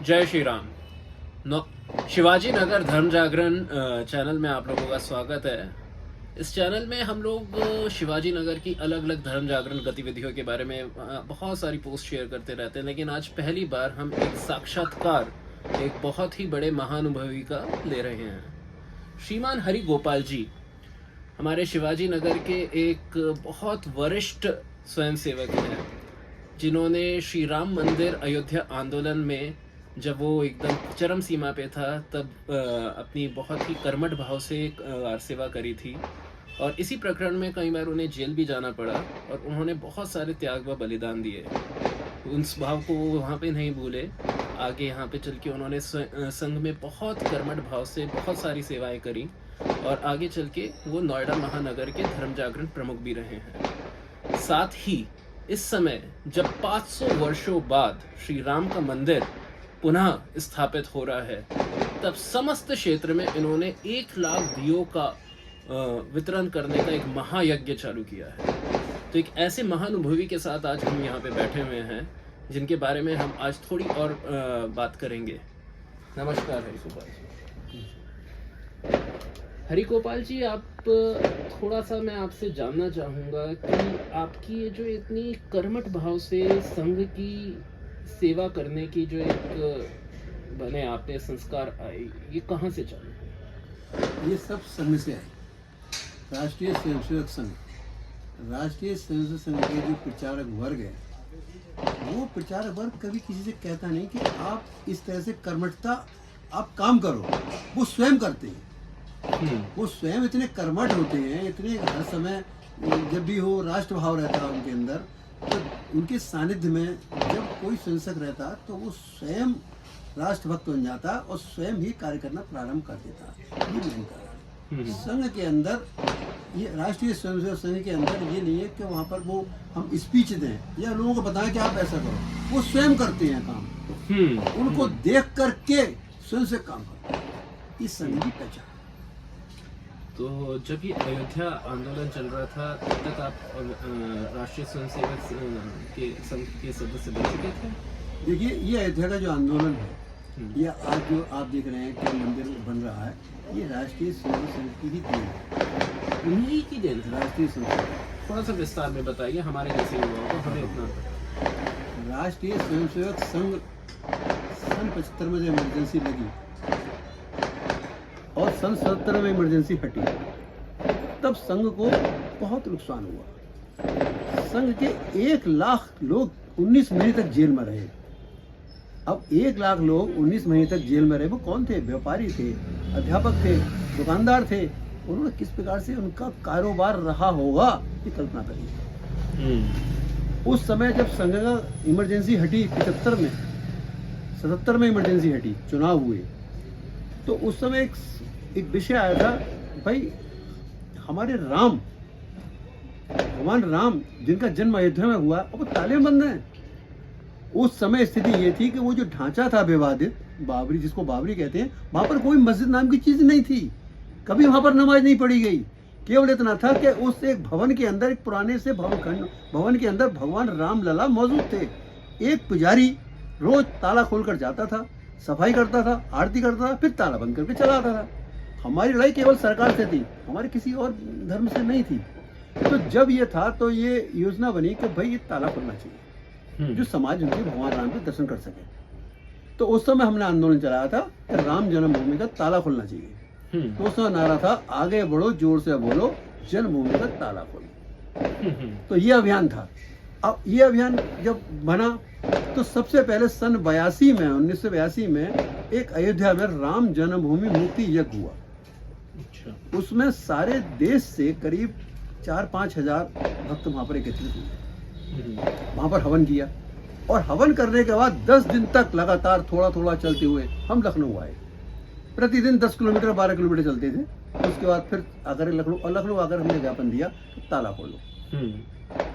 जय श्री राम। शिवाजी नगर धर्म जागरण चैनल में आप लोगों का स्वागत है। इस चैनल में हम लोग शिवाजी नगर की अलग अलग धर्म जागरण गतिविधियों के बारे में बहुत सारी पोस्ट शेयर करते रहते हैं, लेकिन आज पहली बार हम एक साक्षात्कार एक बहुत ही बड़े महानुभवी का ले रहे हैं। श्रीमान हरि गोपाल जी हमारे शिवाजी नगर के एक बहुत वरिष्ठ स्वयंसेवक हैं, जिन्होंने श्री राम मंदिर अयोध्या आंदोलन में जब वो एकदम चरम सीमा पे था तब अपनी बहुत ही कर्मठ भाव से सेवा करी थी, और इसी प्रकरण में कई बार उन्हें जेल भी जाना पड़ा और उन्होंने बहुत सारे त्याग व बलिदान दिए। उस भाव को वो वहाँ पे नहीं भूले। आगे यहाँ पे चल के उन्होंने संघ में बहुत कर्मठ भाव से बहुत सारी सेवाएं करी और आगे चल के वो नोएडा महानगर के धर्म जागरण प्रमुख भी रहे हैं। साथ ही इस समय जब 500 वर्षों बाद श्री राम का मंदिर पुनः स्थापित हो रहा है, तब समस्त क्षेत्र में इन्होंने 1 लाख दियों का वितरण करने का एक महायज्ञ चालू किया है। तो एक ऐसे महानुभवी के साथ आज हम यहाँ पे बैठे हुए हैं, जिनके बारे में हम आज थोड़ी और बात करेंगे। नमस्कार हरि गोपाल जी। हरि गोपाल जी, आप थोड़ा सा मैं आपसे जानना चाहूँगा कि आपकी ये जो इतनी कर्मठ भाव से संघ की सेवा करने की जो एक बने आपने संस्कार आए, ये कहाँ से चालू? ये सब संघ से आए। राष्ट्रीय स्वयंसेवक संघ, राष्ट्रीय स्वयंसेवक संघ के जो प्रचारक वर्ग है, वो प्रचारक वर्ग कभी किसी से कहता नहीं कि आप इस तरह से कर्मठता आप काम करो, वो स्वयं करते हैं। वो स्वयं इतने कर्मठ होते हैं, इतने हर समय जब भी हो राष्ट्र भाव रहता है उनके अंदर, तो उनके सानिध्य में जब कोई संसद रहता तो वो स्वयं राष्ट्रभक्त बन जाता और स्वयं ही कार्य करना प्रारंभ कर देता। ये मेन कारण संघ के अंदर, ये राष्ट्रीय स्वयंसेवक संघ के अंदर ये नहीं है कि वहाँ पर वो हम स्पीच दें या लोगों को बताएं कि आप ऐसा करो। वो स्वयं करते हैं काम, उनको देख करके स्वयं से काम करते हैं। इस संघ की पहचान। तो जब ये अयोध्या आंदोलन चल रहा था तब तक आप राष्ट्रीय स्वयंसेवक के संघ के सदस्य बन चुके थे? देखिए, ये अयोध्या का जो आंदोलन है, ये आज जो आप देख रहे हैं कि मंदिर बन रहा है, ये राष्ट्रीय स्वयंसेवक संघ की ही देन है। उन्हीं की देन है। राष्ट्रीय स्वयंसेवक, थोड़ा सा विस्तार में बताइए हमारे जैसे युवाओं को, हमें इतना। राष्ट्रीय स्वयंसेवक संघ सन 75 में जो इमरजेंसी लगी और सन 77 में इमरजेंसी हटी, तब संघ को बहुत नुकसान हुआ। संघ के 1 लाख लोग 19 महीने तक जेल में रहे। अब 1 लाख लोग 19 महीने तक जेल में रहे, वो कौन थे? व्यापारी थे, अध्यापक थे, दुकानदार थे। उन्होंने किस प्रकार से उनका कारोबार रहा होगा, ये कल्पना करिए। उस समय जब संघ का इमरजेंसी हटी 75 में, 77 में इमरजेंसी हटी, चुनाव हुए, तो उस समय एक विषय आया था, भाई हमारे राम, भगवान राम जिनका जन्म अयोध्या में हुआ, अब वो ताले बंद हैं। उस समय स्थिति ये थी कि वो जो ढांचा था विवादित, बाबरी, जिसको बाबरी कहते हैं, वहां पर कोई मस्जिद नाम की चीज नहीं थी, कभी वहां पर नमाज नहीं पढ़ी गई। केवल इतना था कि उस एक भवन के अंदर, एक पुराने से भवन के अंदर भगवान राम लला मौजूद थे। एक पुजारी रोज ताला खोलकर जाता था, सफाई करता था, आरती करता था, फिर ताला बंद करके चला आता था। हमारी लड़ाई केवल सरकार से थी, हमारे किसी और धर्म से नहीं थी। तो जब ये था तो ये योजना बनी कि भाई ये ताला खुलना चाहिए, जो समाज उनके भगवान राम के दर्शन कर सके। तो उस समय हमने आंदोलन चलाया था कि राम जन्मभूमि का ताला खुलना चाहिए। तो उस समय नारा था, आगे बढ़ो, जोर से बोलो, जन्मभूमि का ताला खोलो। तो ये अभियान था। अब ये अभियान जब बना तो सबसे पहले सन 1982 में एक अयोध्या में राम जन्मभूमि मुक्ति यज्ञ हुआ। उसमें सारे देश से करीब 4-5 हजार भक्त वहां पर एकत्रित हुए। वहां पर हवन किया और हवन करने के बाद 10 दिन तक लगातार थोड़ा थोड़ा चलते हुए हम लखनऊ आए। प्रतिदिन 10 किलोमीटर 12 किलोमीटर चलते थे। उसके बाद फिर आकर लखनऊ आकर हमने ज्ञापन दिया तो ताला खोलो।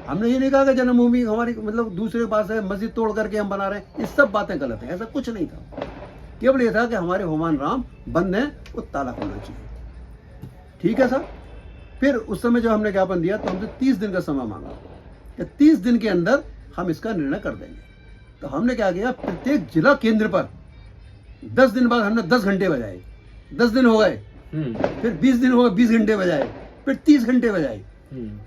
हमने ये नहीं कहा कि जन्मभूमि हमारी मतलब दूसरे के पास है, मस्जिद तोड़ करके हम बना रहे हैं। ये सब बातें गलत है, ऐसा कुछ नहीं था। केवल ये था कि हमारे भगवान राम बंद है, वो ताला खोलना चाहिए। ठीक है सर। फिर उस समय जब हमने ज्ञापन दिया तो हमसे 30 दिन का समय मांगा कि 30 दिन के अंदर हम इसका निर्णय कर देंगे। तो हमने क्या किया, प्रत्येक जिला केंद्र पर 10 दिन बाद हमने 10 घंटे बजाए, 10 दिन हो गए, फिर 20 दिन हो गए, 20 घंटे बजाए, फिर 30 घंटे बजाए।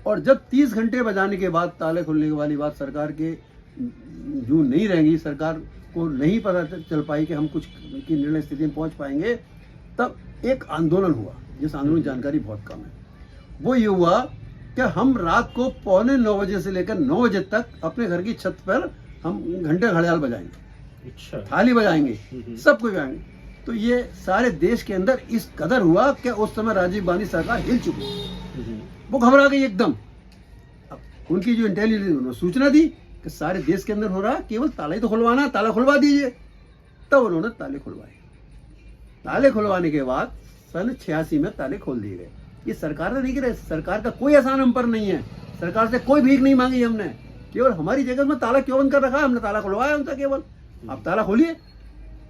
और जब 30 घंटे बजाने के बाद ताले खुलने वाली बात सरकार के जो नहीं रहेंगी, सरकार को नहीं पता चल पाई कि हम कुछ की निर्णय स्थिति में पहुंच पाएंगे, तब एक आंदोलन हुआ जिस आंदोलन की जानकारी बहुत कम है। वो ये हुआ कि हम रात को 8:45 बजे से लेकर 9 बजे तक अपने घर की छत पर हम घंटे घड़ियाल बजाएंगे, अच्छा, थाली बजाएंगे, सब कुछ बजाएंगे। तो ये सारे देश के अंदर इस कदर हुआ कि उस समय राजीव गांधी सरकार हिल चुकी, वो घबरा गई एकदम। अब उनकी जो इंटेलिजेंस सूचना दी कि सारे देश के अंदर हो रहा है, केवल ताला ही तो खुलवाना, ताला खुलवा दीजिए। तब उन्होंने ताले खुलवाए। ताले खुलवाने के बाद सन 86 में ताले खोल दिए गए। ये सरकार ने नहीं किया, सरकार का कोई एहसान हम पर नहीं है, सरकार से कोई भीख नहीं मांगी हमने, केवल हमारी जगह में ताला क्यों बंद कर रखा है, हमने ताला खुलवाया उनका केवल। आप ताला खोलिए,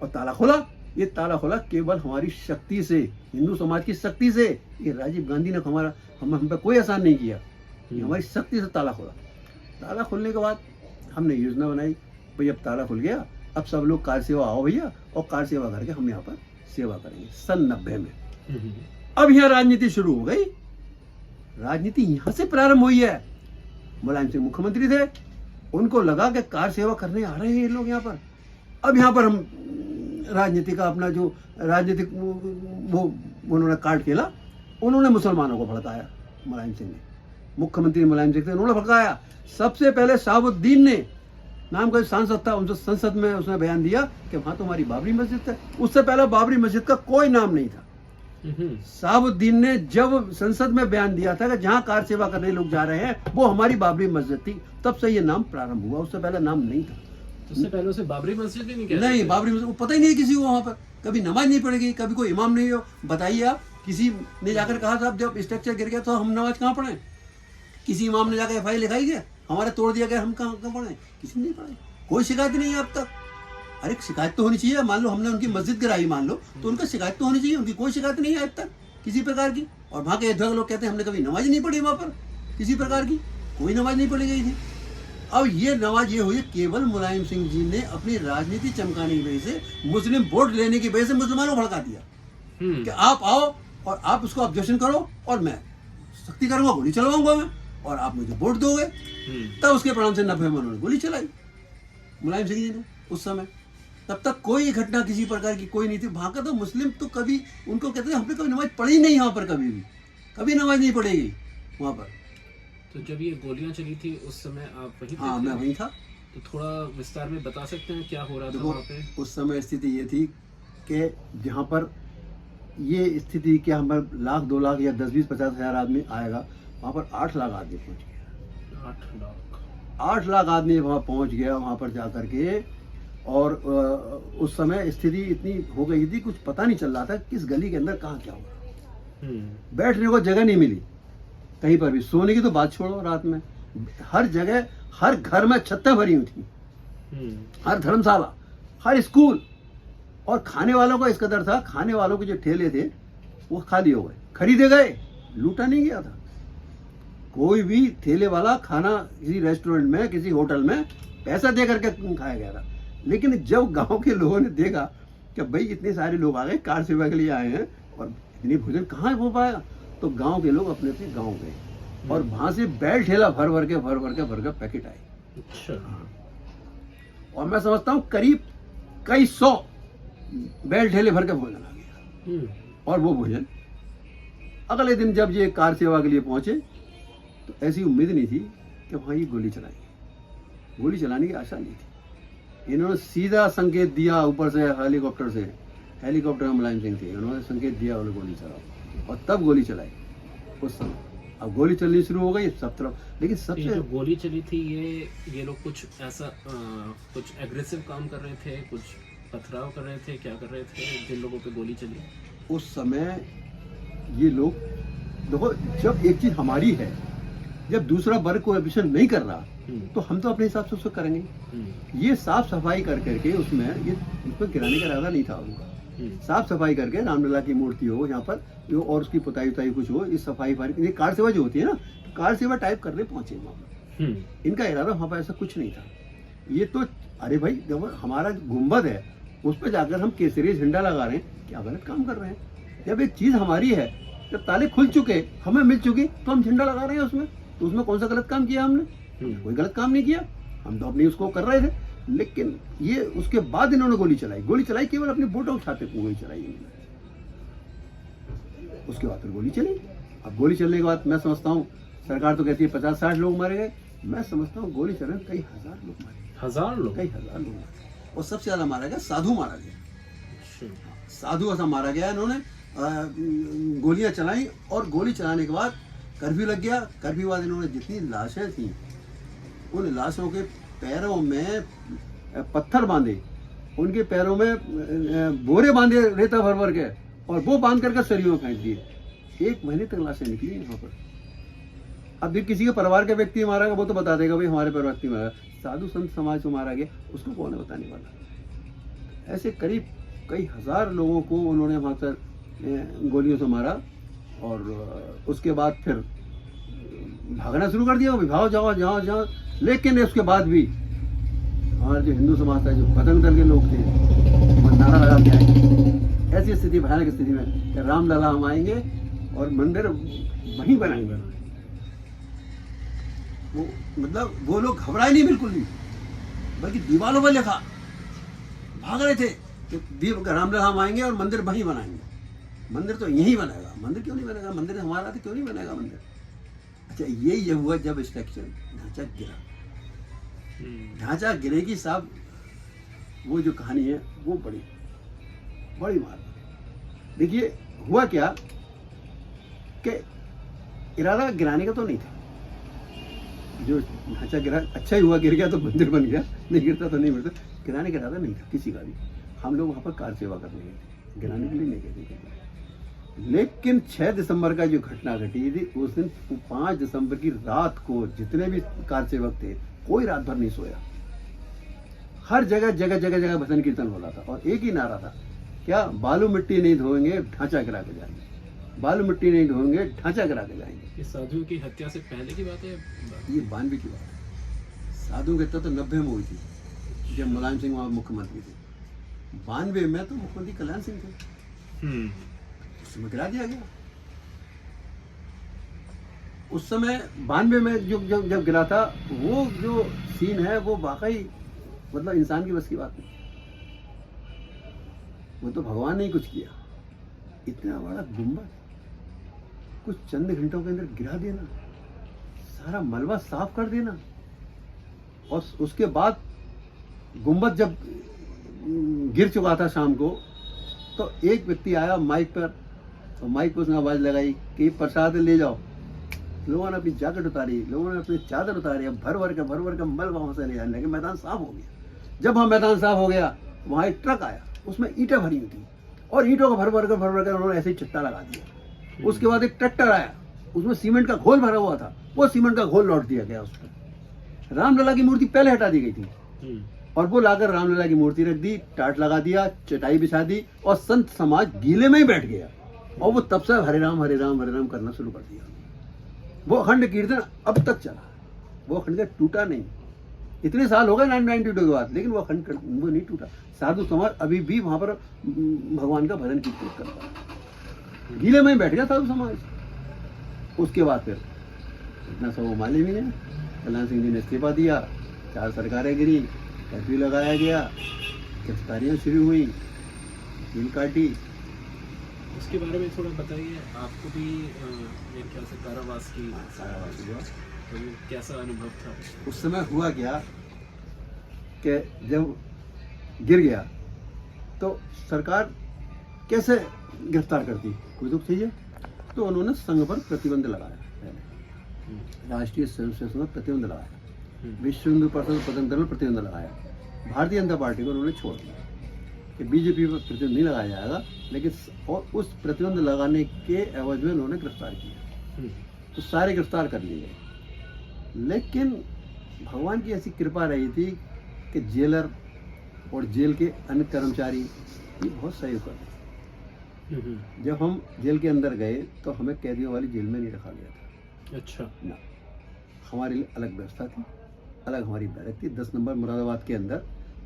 और ताला खुला। ये ताला खुला केवल हमारी शक्ति से, हिंदू समाज की शक्ति से। ये राजीव गांधी ने हम पे कोई एहसान नहीं किया, ये हमारी शक्ति से ताला खुला। ताला खुलने के बाद हमने योजना बनाई, भाई अब ताला खुल गया, अब सब लोग कार सेवा आओ भैया, और कार सेवा करके हम यहाँ पर सेवा करेंगे। सन 90 में अब यहाँ राजनीति शुरू हो गई। राजनीति यहाँ से प्रारंभ हुई है। मुलायम सिंह मुख्यमंत्री थे, उनको लगा कि कार सेवा करने आ रहे हैं ये लोग यहाँ पर। अब यहाँ पर हम राजनीति का अपना जो राजनीतिक वो उन्होंने कार्ड खेला, उन्होंने मुसलमानों को भड़काया। मुलायम सिंह ने, मुख्यमंत्री मुलायम सिंह थे, उन्होंने भड़काया। सबसे पहले शहाबुद्दीन ने नाम का सांसद था, उनसे संसद में उसने बयान दिया कि वहां तो हमारी बाबरी मस्जिद है। उससे पहले बाबरी मस्जिद का कोई नाम नहीं था। शहाबुद्दीन ने जब संसद में बयान दिया था कि जहां कार सेवा करने लोग जा रहे हैं वो हमारी बाबरी मस्जिद थी, तब से ये नाम प्रारंभ हुआ। उससे पहले नाम नहीं था। उससे पहले उसे बाबरी मस्जिद ही नहीं कहते नहीं, बाबरी मस्जिद वो पता ही नहीं किसी को। वहां पर कभी नमाज नहीं पड़ेगी, कभी कोई इमाम नहीं हो। बताइए आप, किसी ने जाकर कहा साहब जब स्ट्रक्चर गिर गया तो हम नमाज कहाँ पढ़े? किसी इमाम ने जाकर FI लिखाई गया, हमारे तोड़ दिया गया, हम कहाँ पढ़े? किसी ने नहीं पढ़े, कोई शिकायत नहीं है अब तक। अरे शिकायत तो होनी चाहिए। मान लो हमने उनकी मस्जिद गिराई, मान लो, तो उनका शिकायत तो होनी चाहिए। उनकी कोई शिकायत नहीं है अब तक किसी प्रकार की। और वहाँ के अध्यक्ष लोग कहते हैं हमने कभी नमाज नहीं पढ़ी वहाँ पर, किसी प्रकार की कोई नमाज नहीं पढ़ी गई थी। अब ये नमाज ये हुई केवल मुलायम सिंह जी ने अपनी राजनीति चमकाने की वजह से, मुस्लिम वोट लेने की वजह से मुसलमानों को भड़का दिया कि आप आओ और आप उसको ऑब्जेक्शन करो और मैं सख्ती करूंगा, गोली चलवाऊंगा मैं, और आप मुझे वोट दोगे। तब उसके परिणाम से 90 में उन्होंने गोली चलाई मुलायम सिंह जी ने उस समय। तब तक कोई घटना किसी प्रकार की कोई नहीं थी। वहां का तो मुस्लिम तो कभी उनको कहते थे हमने कभी नमाज पढ़ी नहीं, यहाँ पर कभी भी कभी नमाज नहीं पढ़ेगी वहां पर। तो जब ये गोलियां चली थी उस समय आप वहीं पे हाँ, थे? मैं वहीं था। तो थोड़ा विस्तार में बता सकते हैं क्या हो रहा था देखो, वहाँ पे? उस समय स्थिति ये थी कि जहाँ पर ये स्थिति कि हम 1 लाख 2 लाख या 10 20 50 हजार आदमी आएगा, वहाँ पर 8 लाख आदमी पहुँच गया। 8 लाख आदमी वहाँ पहुँच गया वहाँ पर जा करके। और उस समय स्थिति इतनी हो गई थी, कुछ पता नहीं चल रहा था किस गली के अंदर कहाँ क्या हो रहा। बैठने को जगह नहीं मिली कहीं पर भी, सोने की तो बात छोड़ो। रात में हर जगह, हर घर में छतें भरी हुई थी, हर धर्मशाला, हर स्कूल। और खाने वालों का इस कदर था, खाने वालों के जो ठेले थे वो खाली हो गए, खरीदे गए, लूटा नहीं गया था। कोई भी ठेले वाला खाना किसी रेस्टोरेंट में, किसी होटल में पैसा दे करके खाया गया था। लेकिन जब गांव के लोगों ने देखा कि भाई इतने सारे लोग आ गए, कार सेवा के लिए आए हैं और इतनी भोजन कहाँ हो पाएगा, तो गांव के लोग अपने अपने गांव गए और वहां से बैल ठेला भर के पैकेट आए। अच्छा। और मैं समझता हूँ करीब कई 100 बैल ठेले भर के भोजन आ गया। और वो भोजन अगले दिन जब ये कार सेवा के लिए पहुंचे तो ऐसी उम्मीद नहीं थी कि वहाँ ये गोली चलाएंगे। गोली चलाने की आशा नहीं थी। इन्होंने सीधा संकेत दिया ऊपर से, हेलीकॉप्टर से। हेलीकॉप्टर में मुलायम सिंह थे, उन्होंने संकेत दिया उन्हें गोली चलाओ, और तब गोली चलाई उस समय। अब गोली चलनी शुरू हो गई सब तरफ। लेकिन सबसे जो गोली चली थी ये लोग कुछ ऐसा कुछ एग्रेसिव काम कर रहे थे, कुछ पथराव कर रहे थे, क्या कर रहे थे जिन लोगों पे गोली चली? उस समय ये लोग देखो, जब एक चीज हमारी है, जब दूसरा वर्ग को एबिशन नहीं कर रहा तो हम तो अपने हिसाब से उसको करेंगे। ये साफ सफाई कर करके उसमें इसमें गिराने का इरादा नहीं था उनका। साफ सफाई करके रामलला की मूर्ति हो यहाँ पर और उसकी पुताई उताई कुछ हो, इस सफाई ये कार सेवा जो होती है ना, कार सेवा टाइप करने पहुंचे वहाँ पर। इनका इरादा वहाँ पर ऐसा कुछ नहीं था। ये तो अरे भाई देखो, हमारा गुम्बद है, उस पर जाकर हम केसरी झंडा लगा रहे हैं, क्या गलत काम कर रहे हैं? जब एक चीज हमारी है, जब ताले खुल चुके, हमें मिल चुकी, तो हम झंडा लगा रहे हैं उसमें, तो उसमें कौन सा गलत काम किया हमने? कोई गलत काम नहीं किया, हम तो अपनी उसको कर रहे थे। लेकिन ये उसके बाद इन्होंने गोली चलाई केवल अपनी वोटों छाते को गोली चलाई इन्होंने। उसके बाद फिर गोली चली। अब गोली चलने के बाद मैं समझता हूँ, सरकार तो कहती है 50-60 लोग मारे गए, मैं समझता हूँ गोली चलने कई हजार लोग मारे, कई हजार लोग मारे। और सबसे ज्यादा मारा गया साधु, मारा गया साधु, ऐसा मारा गया। इन्होंने गोलियां चलाई और गोली चलाने के बाद कर्फ्यू लग गया। कर्फ्यू बाद इन्होंने जितनी लाशें थी, उन लाशों के पैरों में पत्थर बांधे, उनके पैरों में बोरे बांधे रेता भर भर के, और वो बांध करके सरियों में फेंक दिए। 1 महीने तक लाशें निकली यहाँ पर। अब भी किसी के परिवार के व्यक्ति मारा गया, वो तो बता देगा भाई हमारे परिवार व्यक्ति मारा। साधु संत समाज को मारा गया, उसको कौन है बताने वाला? ऐसे करीब कई हजार लोगों को उन्होंने वहां पर गोलियों से मारा, और उसके बाद फिर भागना शुरू कर दिया, भागो जाओ जहाँ जहाँ। लेकिन उसके बाद भी हमारे जो हिंदू समाज था, जो बजरंग दल के लोग थे, वो नारा लगा के आए, ऐसी स्थिति, भयानक स्थिति में कि रामलला हम आएंगे और मंदिर वहीं बनाएंगे। वो मतलब वो लोग घबराए नहीं बिल्कुल भी, बल्कि दीवारों पर लिखा, भाग रहे थे कि रामलला हम आएंगे और मंदिर वहीं बनाएंगे। मंदिर तो यहीं बनेगा, मंदिर क्यों नहीं बनेगा? मंदिर हमारा तो क्यों नहीं बनेगा मंदिर? अच्छा, यही हुआ जब स्ट्रक्चर ढांचा गिरा। ढांचा गिरेगी साहब, वो जो कहानी है वो बड़ी मार। देखिए हुआ क्या कि इरादा गिराने का तो नहीं था। जो ढांचा गिरा, अच्छा ही हुआ, गिर गया तो मंदिर बन गया, नहीं गिरता तो नहीं मिलता। गिराने का इरादा नहीं था किसी का भी। हम लोग वहाँ पर कार सेवा करने गए थे, गिराने के लिए नहीं गए थे। लेकिन 6 दिसंबर का जो घटना घटी थी, उस दिन 5 दिसंबर की रात को जितने भी कार सेवक थे, कोई रात भर नहीं सोया। हर जगह जगह भजन कीर्तन हो रहा था, और एक ही नारा था, क्या? बालू मिट्टी नहीं धोएंगे, ढांचा गिरा के जाएंगे। बालू मिट्टी नहीं धोएंगे, ढांचा गिरा के जाएंगे। ये साधुओं की हत्या से पहले की बात है? ये 92 की बात है। साधुओं की हत्या तो 90 में हुई थी, जब मुलायम सिंह वहां मुख्यमंत्री थे। 92 में तो मुख्यमंत्री कल्याण सिंह थे, उसमें गिरा दिया गया। उस समय 92 में जब गिरा था, वो जो सीन है वो वाकई मतलब इंसान की बस की बात नहीं। वो तो भगवान ने ही कुछ किया। इतना बड़ा गुम्बद कुछ चंद घंटों के अंदर गिरा देना, सारा मलबा साफ कर देना, और उसके बाद गुम्बद जब गिर चुका था शाम को, तो एक व्यक्ति आया माइक पर, तो माइक पर उसने आवाज लगाई कि प्रसाद ले जाओ। लोगों ने अपनी जैकेट उतारी, लोगों ने अपनी चादर उतारी, भर भर के मलबा वहां से ले जाने लगे। मैदान साफ हो गया। जब वहां मैदान साफ हो गया, वहां एक ट्रक आया, उसमें ईंटें भरी हुई थी, और ईंटों को भर भर कर उन्होंने ऐसे ही चिट्टा लगा दिया। उसके बाद एक ट्रैक्टर आया, उसमें सीमेंट का घोल भरा हुआ था, वो सीमेंट का घोल लौट दिया गया उस पर। रामलला की मूर्ति पहले हटा दी गई थी, और वो लाकर रामलला की मूर्ति रख दी, टाट लगा दिया, चटाई बिछा दी, और संत समाज गीले में ही बैठ गया। और वो तब से हरे राम हरे राम हरे राम करना शुरू कर दिया। वो अखंड कीर्तन अब तक चला, वो अखंड टूटा नहीं। इतने साल हो गए 1992 के बाद, लेकिन वो अखंड वो नहीं टूटा। साधु समाज अभी भी वहां पर भगवान का भजन कीर्तन करता है। गीले में बैठ गया साधु समाज। उसके बाद फिर इतना सब वो माले भी है, कल्याण सिंह जी ने इस्तीफा दिया, 4 सरकारें गिरी, कर्फ्यू लगाया गया, गिरफ्तारियां शुरू हुई, जेल काटी। उसके बारे में थोड़ा बताइए। आपको भी मेरे ख्याल से कारावास हुआ, तो कैसा अनुभव था? उस समय हुआ क्या कि जब गिर गया तो सरकार कैसे गिरफ्तार करती, कोई तो चाहिए। तो उन्होंने संघ पर प्रतिबंध लगाया, पहले राष्ट्रीय स्वयंसेवक पर प्रतिबंध लगाया, विश्व हिंदू परिषद स्वतंत्र पर प्रतिबंध लगाया, भारतीय जनता पार्टी को उन्होंने छोड़ दिया कि बीजेपी पर प्रतिबंध नहीं लगाया जाएगा, लेकिन और उस प्रतिबंध लगाने के एवज में उन्होंने गिरफ्तार किया। तो सारे गिरफ्तार कर लिए गए। लेकिन भगवान की ऐसी कृपा रही थी कि जेलर और जेल के अन्य कर्मचारी ये बहुत सहयोग करते। जब हम जेल के अंदर गए तो हमें कैदियों वाली जेल में नहीं रखा गया था। अच्छा। ना, हमारे लिए अलग व्यवस्था थी, अलग हमारी बैरक थी। 10 नंबर मुरादाबाद के अंदर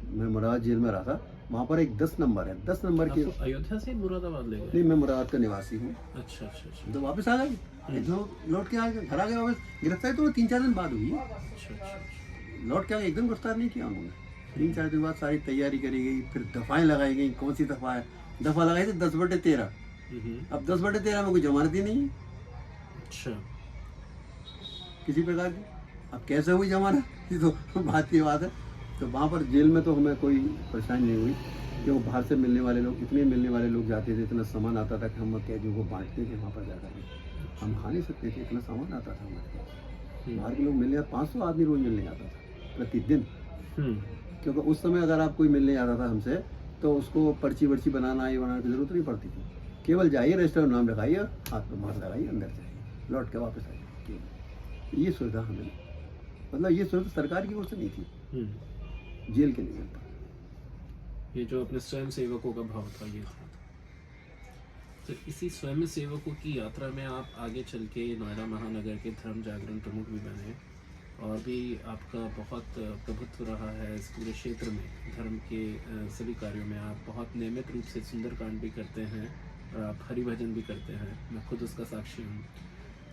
मैं मुरादाबाद जेल में रहा था, वहाँ पर एक 10 नंबर है, 10 नंबर की। आपको अयोध्या से मुरादाबाद ले गए? नहीं, मैं मुरादाबाद का निवासी हूँ। अच्छा अच्छा अच्छा तो वापस आ गए, जो लौट के आ गए, घर आ गए वापस। गिरफ्तारी तो 3-4 दिन बाद हुई, अच्छा अच्छा। लौट के आ गए, एकदम गिरफ्तार नहीं किया उन्होंने। 3-4 दिन बाद सारी तैयारी करी गई, फिर दफ़ाएँ लगाई गई। कौन सी दफ़ा है? दफ़ा लगाई थी 10/13। अब 10/13 में कोई जमानत ही नहीं है अच्छा। किसी प्रकार की। अब कैसे हुई जमानत, ये तो बात की बात है। तो वहाँ पर जेल में तो हमें कोई परेशानी नहीं हुई, क्योंकि बाहर से मिलने वाले लोग, इतने मिलने वाले लोग जाते थे, इतना सामान आता था कि हम कैदियों को बांटते थे वहाँ पर जाकर के। हम खा नहीं सकते थे, इतना सामान आता था हमारे पास। बाहर के लोग मिलने, 500 आदमी रोज मिलने आता था प्रतिदिन। क्योंकि उस समय अगर आप कोई मिलने आता था हमसे, तो उसको पर्ची वर्ची बनाना, ये बनाने की जरूरत नहीं पड़ती थी। केवल जाइए, रजिस्टर में नाम लिखाइए, हाथ में मार लगाइए, अंदर जाइए, लौट के वापस आइए। केवल ये सुविधा हमें, मतलब ये सुविधा सरकार की ओर से नहीं थी, जेल के लिए मिलता। ये जो अपने स्वयं सेवकों का भाव था, ये था। तो इसी स्वयं सेवकों की यात्रा में आप आगे चल के नोएडा महानगर के धर्म जागरण प्रमुख भी बने, और भी आपका बहुत प्रभुत्व रहा है इस पूरे क्षेत्र में। धर्म के सभी कार्यों में आप बहुत नियमित रूप से सुंदरकांड भी करते हैं, और आप हरिभजन भी करते हैं, मैं खुद उसका साक्षी हूँ।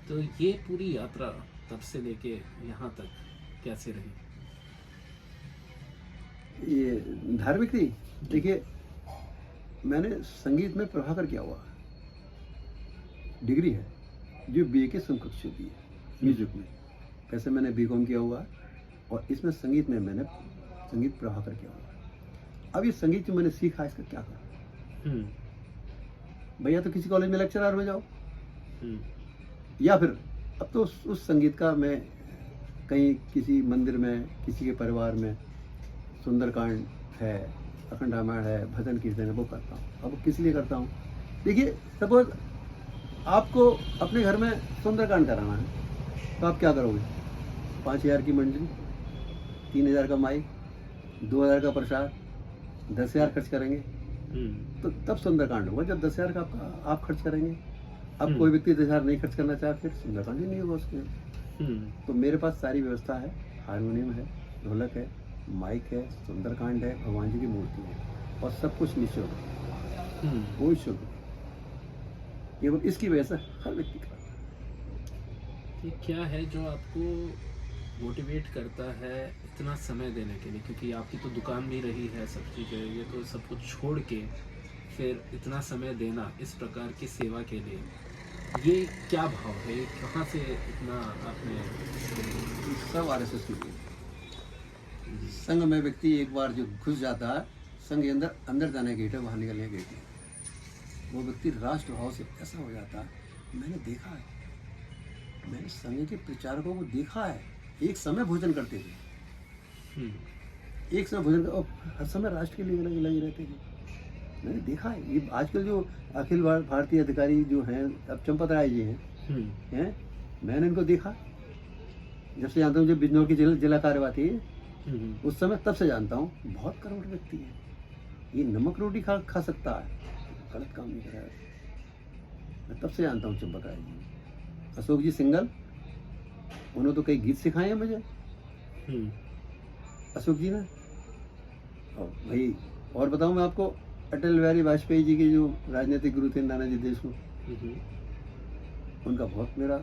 तो ये पूरी यात्रा तब से लेके यहाँ तक कैसे रही? ये धार्मिक थी। देखिए, मैंने संगीत में प्रभाकर किया हुआ डिग्री है, जो बीए के समकक्ष होती है म्यूजिक में। वैसे मैंने बीकॉम किया हुआ है, और इसमें संगीत में मैंने संगीत प्रभाकर किया हुआ है। अब ये संगीत जो मैंने सीखा, इसका क्या करूँ भैया? तो किसी कॉलेज में लेक्चरर में जाओ, या फिर अब तो उस संगीत का मैं कहीं किसी मंदिर में, किसी के परिवार में सुंदरकांड है, अखंड रामायण है, भजन कीर्तन है, वो करता हूँ। अब किस लिए करता हूँ? देखिए, सपोज आपको अपने घर में सुंदरकांड कराना है, तो आप क्या करोगे? 5,000 की मंडली, 3,000 का माइक, 2,000 का प्रसाद, 10,000 खर्च करेंगे, तो तब सुंदरकांड होगा जब 10,000 का आप खर्च करेंगे। अब कोई व्यक्ति 10,000 नहीं खर्च करना चाहे, फिर सुंदरकांड ही नहीं होगा उसके। तो मेरे पास सारी व्यवस्था है, हारमोनियम है, ढोलक है, माइक है, सुंदरकांड है, भगवान जी की मूर्ति है, और सब कुछ निःशुल्क, कोई शुल्क। केवल इसकी वजह से हर व्यक्ति का। ये क्या है जो आपको मोटिवेट करता है इतना समय देने के लिए? क्योंकि आपकी तो दुकान भी रही है, सब चीज़ें, ये तो सब कुछ छोड़ के फिर इतना समय देना इस प्रकार की सेवा के लिए, ये क्या भाव है? ये कहाँ से इतना आपने? सब RSS की देन। संघ में व्यक्ति एक बार जो घुस जाता है, संघ के अंदर जाने गेट है, बाहर निकलने गेट है। वो व्यक्ति राष्ट्र भाव से ऐसा हो जाता है। मैंने देखा है, मैंने संघ के प्रचारकों को देखा है। एक समय भोजन करते थे, एक समय भोजन और हर समय राष्ट्र के लिए लगे रहते थे। मैंने देखा है। ये आजकल जो अखिल भारतीय अधिकारी जो हैं, अब चंपत राय जी हैं, मैंने इनको देखा जब से जानता हूँ, जब बिजनौर की जिला कार्यवाही है, उस समय तब से जानता हूँ। बहुत कर्मठ व्यक्ति है, ये नमक रोटी खा सकता है, गलत काम नहीं कर रहा है। मैं तब से जानता हूँ चंपत राय जी। अशोक जी सिंगल, उन्होंने तो कई गीत सिखाए हैं मुझे, अशोक जी ने। और भाई और बताऊँ मैं आपको, अटल बिहारी वाजपेयी जी के जो राजनीतिक गुरु थे, नानाजी देशमुख, उनका बहुत मेरा,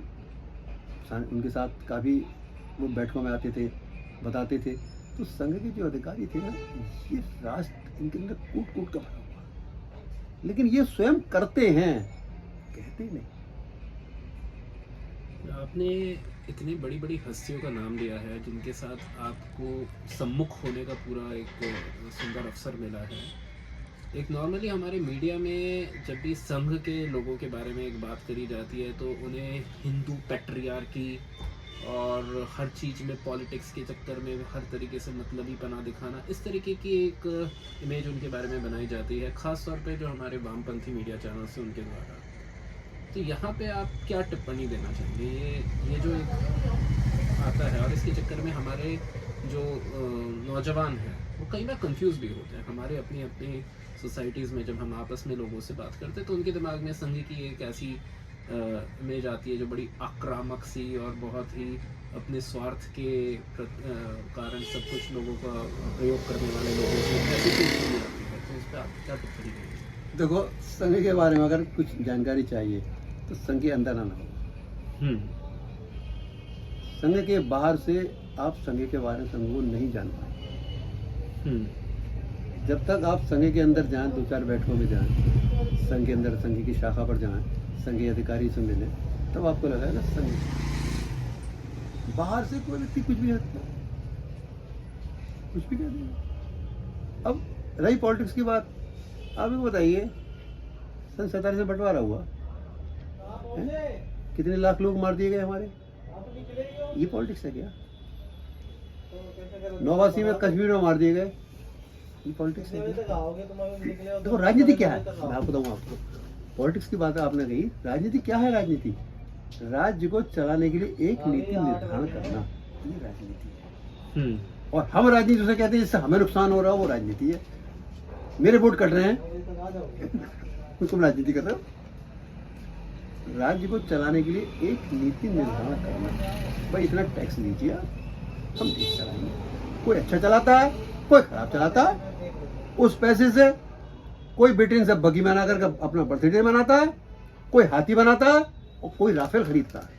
उनके साथ काफ़ी वो बैठकों में आते थे, बताते थे। तो संघ के जो अधिकारी थे ना, ये राष्ट्र इनके अंदर कूट कूट का भरा हुआ, लेकिन ये स्वयं करते हैं, कहते नहीं। आपने इतनी बड़ी बड़ी हस्तियों का नाम लिया है जिनके साथ आपको सम्मुख होने का पूरा एक सुंदर अवसर मिला है। एक नॉर्मली हमारे मीडिया में जब भी संघ के लोगों के बारे में एक बात करी जाती है, तो उन्हें हिंदू पैट्रियार्की और हर चीज़ में पॉलिटिक्स के चक्कर में हर तरीके से मतलबीपना दिखाना, इस तरीके की एक इमेज उनके बारे में बनाई जाती है, ख़ास तौर पे जो हमारे वामपंथी मीडिया चैनल से उनके द्वारा। तो यहाँ पे आप क्या टिप्पणी देना चाहेंगे? ये जो एक आता है, और इसके चक्कर में हमारे जो नौजवान हैं वो कई बार कंफ्यूज भी होते हैं। हमारे अपनी अपनी सोसाइटीज़ में जब हम आपस में लोगों से बात करते हैं, तो उनके दिमाग में संघ की एक ऐसी इमेज आती है जो बड़ी आक्रामक सी और बहुत ही अपने स्वार्थ के कारण सब कुछ लोगों का प्रयोग करने वाले लोगों की ऐसी चीज आती है, तो इस पर आप क्या टिप्पणी करेंगे? देखो, संघ के बारे में अगर कुछ जानकारी चाहिए तो संघ के अंदर आना होगा। संघ के बाहर से आप संघ के बारे में संघ को नहीं जान पाए। जब तक आप संघ के अंदर जाएं, 2-4 बैठकों में जाएं, संघ के अंदर संघ की शाखा पर जाएं, संघीय अधिकारी से मिलें, तब आपको लगेगा ना संघ। बाहर से कोई व्यक्ति कुछ भी हटता, कुछ भी कह देगा। अब रही पॉलिटिक्स की बात, आप ही बताइए, सन 47 में बंटवारा हुआ है? कितने लाख लोग मार दिए गए हमारे? ये पॉलिटिक्स है क्या? 89 में कश्मीर में मार दिए गए, ये पॉलिटिक्स है क्या? देखो, राजनीति क्या है, मैं आपको बताऊँ आपको। पॉलिटिक्स की बात आपने कही, राजनीति क्या है? राजनीति राज्य को चलाने के लिए एक नीति निर्धारण करना, ये राजनीति है। और हम राजनीति उसे कहते हैं जिससे हमें नुकसान हो रहा है, वो राजनीति है। मेरे वोट कट रहे हैं, तुम राजनीति कर रहे हो। राज्य को चलाने के लिए एक नीति निर्धारण करना, भाई इतना टैक्स लीजिए, हम देश चलाएंगे। कोई अच्छा चलाता है, कोई खराब चलाता है। उस पैसे से कोई ब्रिटेन से बगी बना कर अपना बर्थडे मनाता है, कोई हाथी बनाता है और कोई राफेल खरीदता है।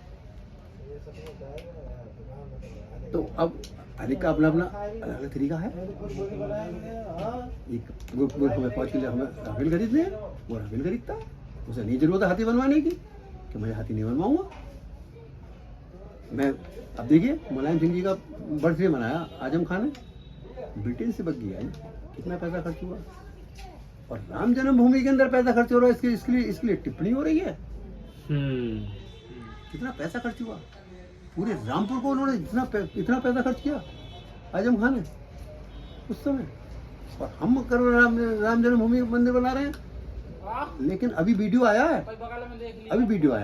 तो अब हर एक का अपना अपना अलग अलग तरीका है। एक हमें 5 किलो हमें राफेल खरीदने, वो राफेल खरीदता है, उसे नहीं जरूरत है हाथी बनवाने की, कि मैं हाथी नहीं बनवाऊंगा। मैं अब देखिए, मुलायम सिंह जी का बर्थडे मनाया आजम खान ने, ब्रिटेन से बग्गी आई, कितना पैसा खर्च हुआ। और राम जन्मभूमि के अंदर पैसा खर्च हो रहा है, इसके लिए टिप्पणी हो रही है। कितना पैसा खर्च हुआ, पूरे रामपुर को उन्होंने इतना पैसा खर्च किया आजम खान ने उस समय। और हम राम जन्मभूमि मंदिर बना रहे हैं। लेकिन अभी वीडियो आया है,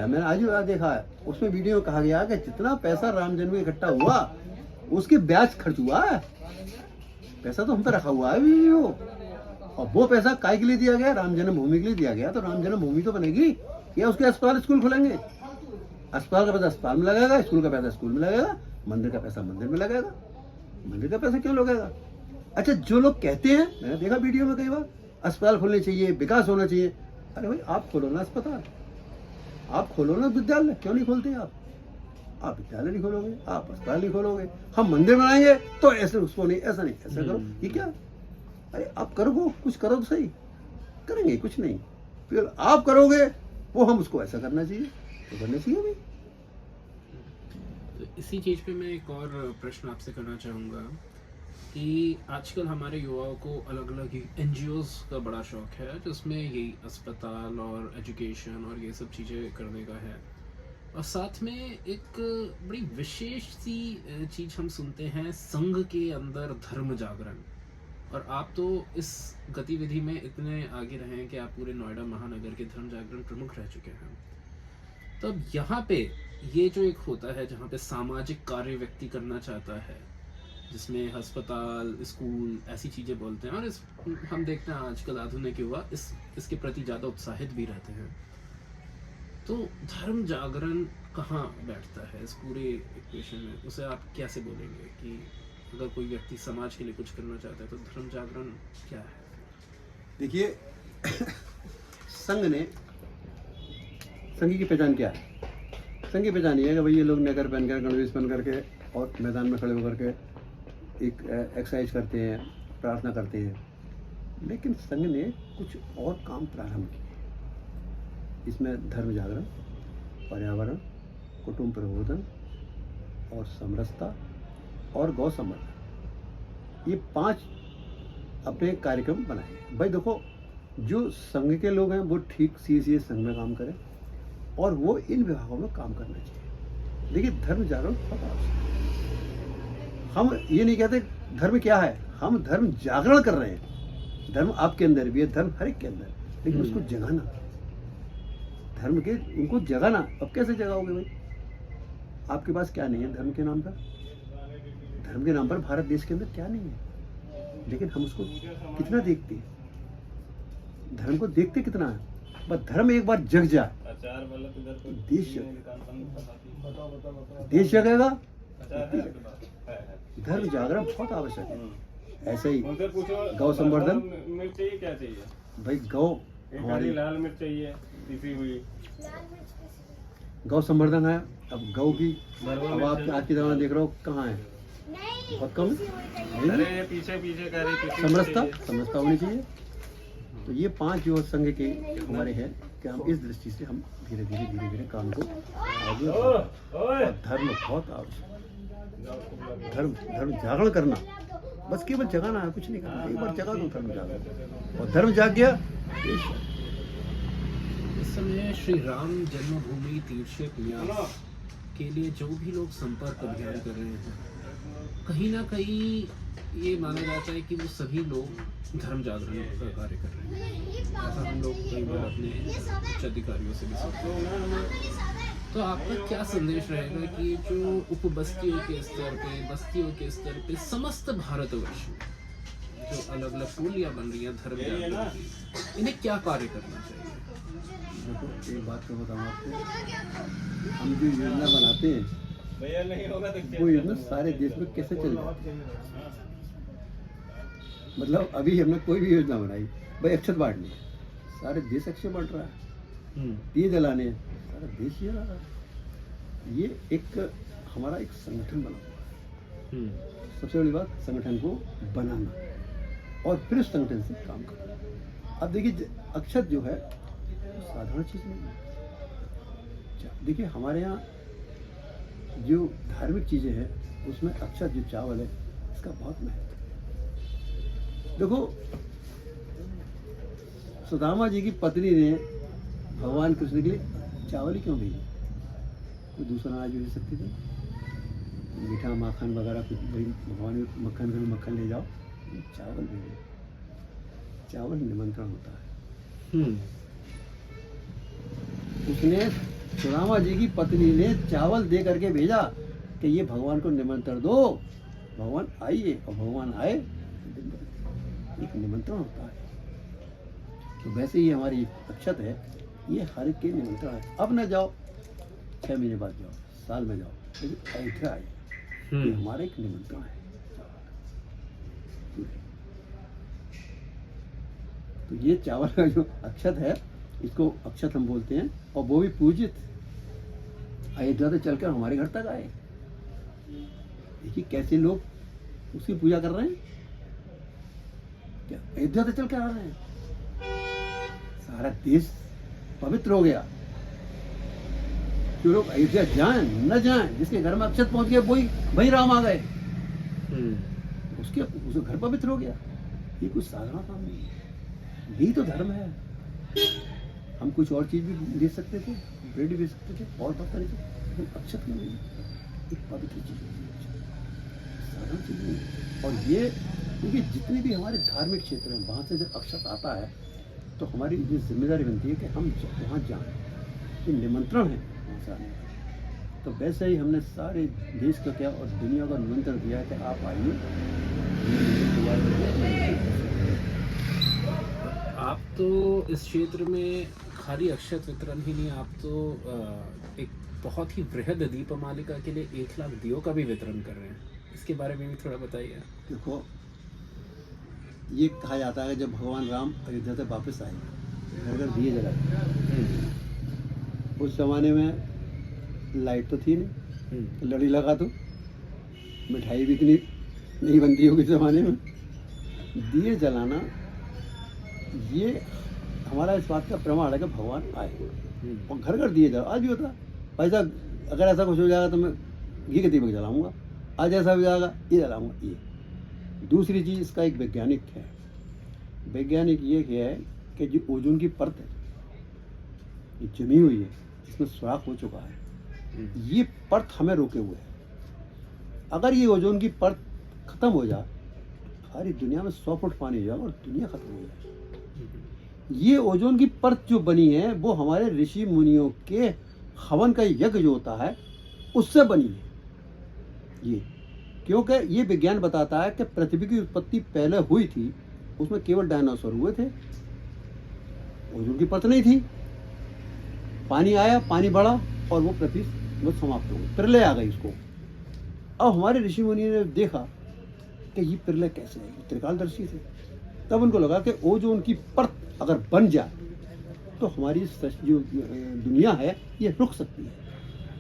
मैंने आज देखा है, उसमें वीडियो में कहा गया कि जितना पैसा राम जन्म इकट्ठा हुआ उसके ब्याज खर्च हुआ है। पैसा तो हम पे रखा हुआ है अभी वो, और वो पैसा काय के लिए दिया गया? राम जन्मभूमि के लिए दिया गया। तो राम जन्मभूमि तो बनेगी, या उसके अस्पताल स्कूल खुलेंगे? अस्पताल का पैसा अस्पताल में लगेगा, स्कूल का पैसा स्कूल में लगेगा, मंदिर का पैसा मंदिर में लगेगा। मंदिर का पैसा क्यों लगेगा? अच्छा, जो लोग कहते हैं, मैंने देखा वीडियो में कई बार, अस्पताल खोलने चाहिए, विकास होना चाहिए। अरे भाई, आप खोलो ना अस्पताल, आप खोलो ना विद्यालय, क्यों नहीं खोलते आप विद्यालय नहीं खोलोगे, आप अस्पताल नहीं खोलोगे, हम मंदिर बनाएंगे तो ऐसे उसको नहीं, ऐसा नहीं, ऐसा करो, ये क्या? अरे आप करो, कुछ करो तो सही। करेंगे कुछ नहीं, फिर आप करोगे वो हम उसको ऐसा करना चाहिए, तो करना चाहिए भाई। तो इसी चीज पे मैं एक और प्रश्न आपसे करना चाहूँगा कि आजकल हमारे युवाओं को अलग अलग एनजीओज का बड़ा शौक है, जिसमें यही अस्पताल और एजुकेशन और ये सब चीज़ें करने का है। और साथ में एक बड़ी विशेष सी चीज़ हम सुनते हैं, संघ के अंदर धर्म जागरण। और आप तो इस गतिविधि में इतने आगे रहे हैं कि आप पूरे नोएडा महानगर के धर्म जागरण प्रमुख रह चुके हैं। तो अब यहाँ पे ये जो एक होता है जहाँ पे सामाजिक कार्य व्यक्ति करना चाहता है, जिसमें अस्पताल, स्कूल ऐसी चीज़ें बोलते हैं, और हम देखते हैं आजकल आधुनिक युवा इसके प्रति ज़्यादा उत्साहित भी रहते हैं। तो धर्म जागरण कहाँ बैठता है इस पूरे इक्वेशन में? उसे आप कैसे बोलेंगे कि अगर कोई व्यक्ति समाज के लिए कुछ करना चाहता है तो धर्म जागरण क्या है? देखिए, संघ की पहचान क्या है? संघ की पहचान ये है कि भाई ये लोग नगर पहन कर, गणवेश पहन करके और मैदान में खड़े होकर के एक एक्सरसाइज करते हैं, प्रार्थना करते हैं। लेकिन संघ ने कुछ और काम प्रारंभ किए। इसमें धर्म जागरण, पर्यावरण, कुटुंब प्रबोधन और समरसता और गौ संवर्धन, ये 5 अपने कार्यक्रम बनाए। भाई देखो, जो संघ के लोग हैं वो ठीक सीधे संघ में काम करें और वो इन विभागों में काम करना चाहिए। देखिए, धर्म जागरण बहुत आवश्यक है। हम ये नहीं कहते धर्म क्या है, हम धर्म जागरण कर रहे हैं। धर्म आपके अंदर भी है, धर्म हर एक के अंदर, लेकिन उसको जगाना, धर्म के उनको जगाना। अब कैसे जगाओगे भाई? आपके पास क्या नहीं है धर्म के नाम पर? धर्म के नाम पर भारत देश के अंदर क्या नहीं है, लेकिन हम उसको कितना देखते हैं, धर्म को देखते कितना है। बस धर्म एक बार जग जाए अचार वाला तो इधर कोई देश नहीं दुकान बंद। देश जगेगा, अचार है आपके पास? है। धर्म जागरण बहुत आवश्यक है। ऐसे ही उनसे पूछो गौ संवर्धन। मिर्च चाहिए, क्या चाहिए? भाई गौ एक हमारी हरी लाल मिर्च चाहिए पिसी हुई। गौ संवर्धन है। अब गौ की बरवा अब आप मिर्च आज के जमाना देख रहे हो कहाँ है, बहुत कम है। अरे ये पीछे पीछे कह रही पिसी हुई समरसता चाहिए। समरसता होनी चाहिए। तो ये 5 युवा संघ के हमारे हैं कि हम इस दृष्टि से हम धीरे धीरे काम को आगे ओए, और धर्म बहुत आवश्यक है। धर्म जागरण करना, बस केवल जगाना है, कुछ नहीं करना। एक बार जगा दो धर्म जागरण, और धर्म जाग गया। इस समय श्री राम जन्मभूमि तीर्थ न्यास के लिए जो भी लोग संपर्क अभियान कर रहे हैं, कहीं ना कहीं ये माना जाता है कि वो सभी लोग धर्म जागरण का कार्य कर रहे हैं। ऐसा हम लोग कई बार अपने उच्च अधिकारियों से भी सुनते हैं। तो आपका क्या संदेश रहेगा कि जो उपबस्तियों के स्तर पे, बस्तियों के स्तर पे, समस्त भारतवर्ष में जो अलग अलग टोलियां बन रही हैं धर्म जागरण की, इन्हें क्या कार्य करना चाहिए? देखो एक बात तो बताऊँ आपको, हम जो योजना बनाते हैं भैया नहीं होगा तो वो योजना सारे देश में कैसे चल जाती है। मतलब अभी हमने कोई भी योजना बनाई, भाई अक्षत बांटनी है, सारे देश अक्षय बांट रहा है, दिए जलाने हैं, सारा देश ये रहा है। ये एक हमारा एक संगठन बना हुआ है। सबसे बड़ी बात संगठन को बनाना और फिर उस संगठन से काम करना। अब देखिए अक्षत जो है तो साधारण चीज नहीं है। देखिए हमारे यहाँ जो धार्मिक चीजें हैं उसमें अक्षत जो चावल है इसका बहुत महत्व है। देखो सुदामा जी की पत्नी ने भगवान कृष्ण के लिए चावल ही क्यों भेजी? कोई दूसरा अनाज भेज सकती थी, मीठा माखन वगैरह कुछ, भाई भगवान मक्खन करो, मक्खन ले जाओ, चावल भेजे। चावल निमंत्रण होता है। उसने सुदामा जी की पत्नी ने चावल दे करके भेजा कि ये भगवान को निमंत्रण दो, भगवान आइए, और भगवान आए, एक निमंत्रण होता है। तो वैसे ही हमारी अक्षत है, ये हर एक के निमंत्रण है। अब न जाओ, 6 महीने बाद जाओ, साल में जाओ, लेकिन अयोध्या आए, ये हमारा एक निमंत्रण है। तो ये चावल का जो अक्षत है इसको अक्षत हम बोलते हैं, और वो भी पूजित अयोध्या से चलकर हमारे घर तक आए। देखिए कैसे लोग उसकी पूजा कर रहे हैं, क्या अयोध्या से चलकर आ रहे हैं। सारा देश पवित्र हो गया। जो लोग अयोध्या जाएं न जाएं, जिसके घर में अक्षत पहुंच गए वही राम आ गए, उसके घर पवित्र हो गया। ये कुछ साधारण काम नहीं है, यही तो धर्म है। हम कुछ और चीज भी दे सकते थे, ब्रेड भी दे सकते थे और बहुत सारी चीज, लेकिन अक्षत क्यों नहीं? एक पवित्र चीज है, साधारण चीज नहीं। और ये क्योंकि जितने भी हमारे धार्मिक क्षेत्र हैं वहाँ से जब अक्षत आता है तो हमारी ये जिम्मेदारी बनती है कि हम वहाँ जाएं, ये निमंत्रण है वहाँ से आने का। तो वैसे ही हमने सारे देश का क्या और दुनिया का निमंत्रण दिया कि आप आइए। आप तो इस क्षेत्र में खाली अक्षत वितरण ही नहीं, आप तो एक बहुत ही बृहद दीपमालिका के लिए 1 लाख दियों का भी वितरण कर रहे हैं। इसके बारे में भी थोड़ा बताइए। देखो ये कहा जाता है कि जब भगवान राम अयोध्या से वापस आए, घर घर दिए जलाए। उस जमाने में लाइट तो थी नहीं, लड़ी लगा दो, मिठाई भी इतनी नहीं बनती होगी इस जमाने में। दिए जलाना ये हमारा इस बात का प्रमाण है कि भगवान आए, और घर घर दिए जलाओ। आज भी होता है भाई साहब, अगर ऐसा कुछ हो जाएगा तो मैं घी के दीपक जलाऊंगा, आज ऐसा हो जाएगा ये जलाऊंगा। ये दूसरी चीज़, इसका एक वैज्ञानिक है। वैज्ञानिक ये है कि जो ओजोन की परत है, ये जमी हुई है, जिसमें सुराख हो चुका है, ये परत हमें रोके हुए है। अगर ये ओजोन की परत खत्म हो जाए, सारी दुनिया में 100 फुट पानी हो जाएगा और दुनिया खत्म हो जाए। ये ओजोन की परत जो बनी है वो हमारे ऋषि मुनियों के हवन का यज्ञ जो होता है उससे बनी है ये। क्योंकि ये विज्ञान बताता है कि पृथ्वी की उत्पत्ति पहले हुई थी, उसमें केवल डायनासोर हुए थे, ओजोन की परत नहीं थी। पानी आया, पानी बढ़ा और वो पृथ्वी वो समाप्त हो गई, प्रलय आ गई उसको। अब हमारे ऋषि मुनि ने देखा कि ये प्रलय कैसे आएगी, त्रिकालदर्शी थे। तब उनको लगा कि ओजोन की परत अगर बन जाए तो हमारी जो दुनिया है ये रुक सकती है।